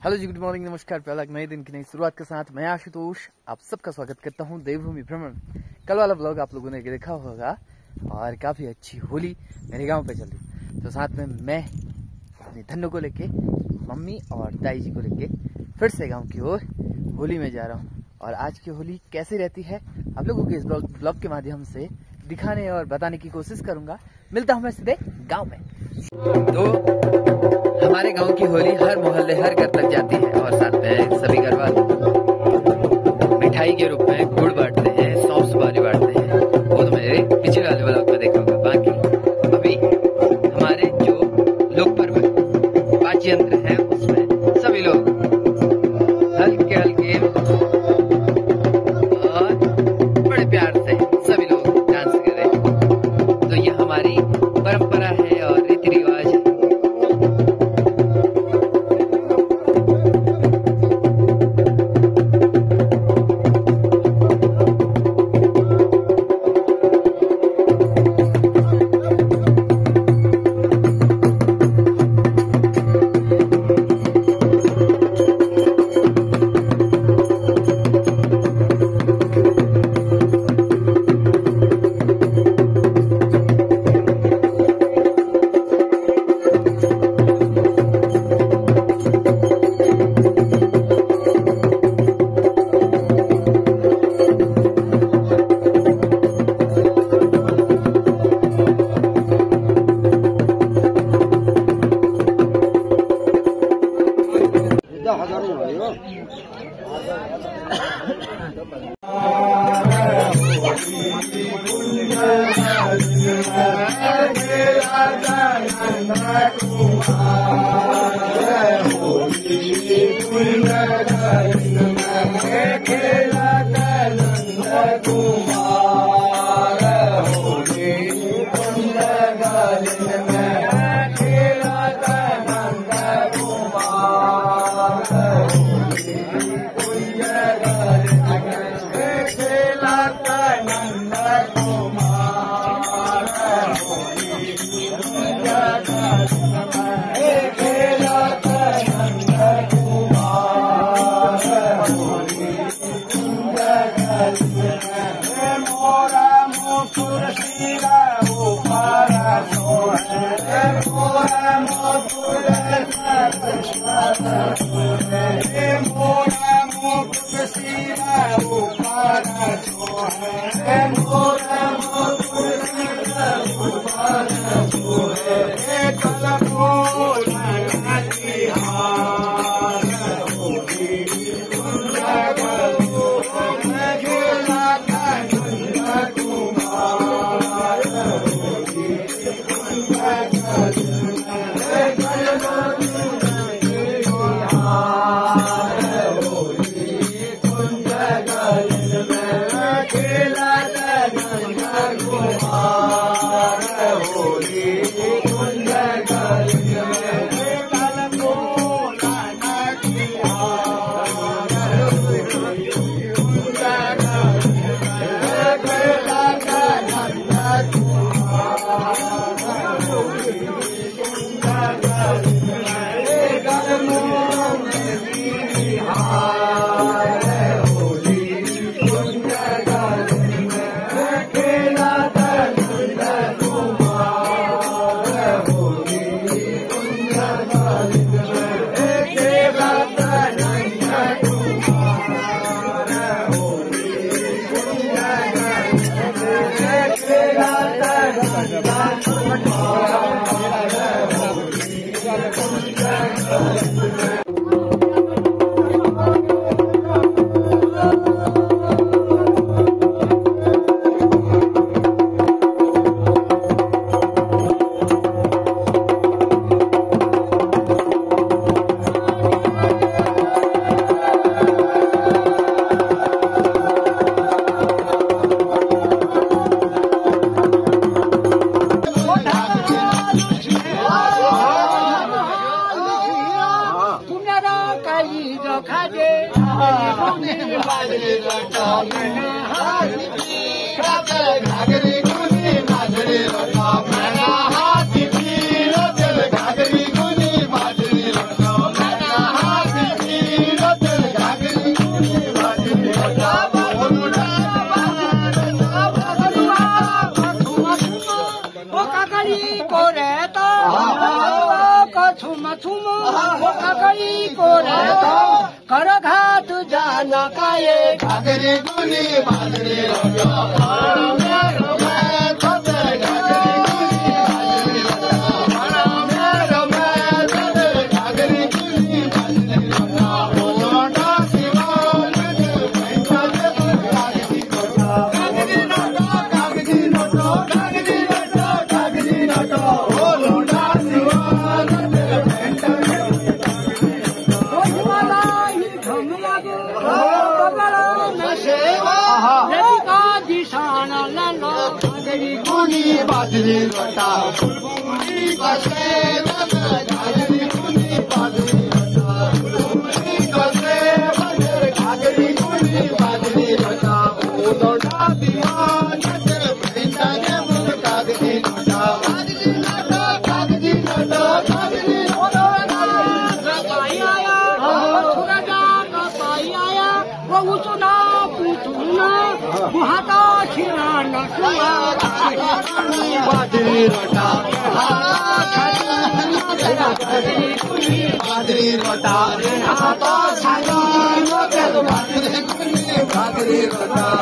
Hello जी, good morning, नमस्कार। पहला एक नए दिन की नई शुरुआत के साथ मैं आशुतोष आप सबका स्वागत करता हूं देवभूमि भ्रमण। कल वाला ब्लॉग आप लोगों ने देखा होगा और काफी अच्छी होली मेरे गांव पे चल रही, तो साथ में मैं अपनी धन्नो को लेके, मम्मी और दाई जी को लेके फिर से गाँव की ओर होली में जा रहा हूँ। और आज की होली कैसी रहती है आप लोगों के इस ब्लॉग के माध्यम से दिखाने और बताने की कोशिश करूंगा। मिलता हूँ मैं सीधे गाँव में। तो हमारे गांव की होली हर मोहल्ले हर घर तक जाती है और साथ में सभी घर वाले मिठाई के रूप में गुड़ बांटते हैं, सौंफ सुपारी बांटते हैं। वो तो मेरे पिछले वाले ब्लॉग में देखा होगा। बाकी अभी हमारे जो लोक पर्व वाद्य यंत्र है उसमें सभी लोग हल्के हल्के और बड़े प्यार से सभी लोग डांस कर रहे हैं। तो ये हमारी परंपरा है और रीति रिवाज है। कोई को रहता कर घाट जाना का ये घाघरी गुनी बाजरी बाजरी रोटा फुलपुरी कसे घाघरी गुनी बाजरी रोटा फुलपुरी कसे घाघरी गुनी बाजरी रोटा लोटा दीवान प्रिंटा के मुख कागजी लोटा कागजी लोटा कागजी लोटा कागजी लोटा कसाई आया सुरजा कसाई आया वो उसना पूछना बुहाता खिरा नटुआ बाजरी रोटा बाजरी रोटा बाजरी रोटा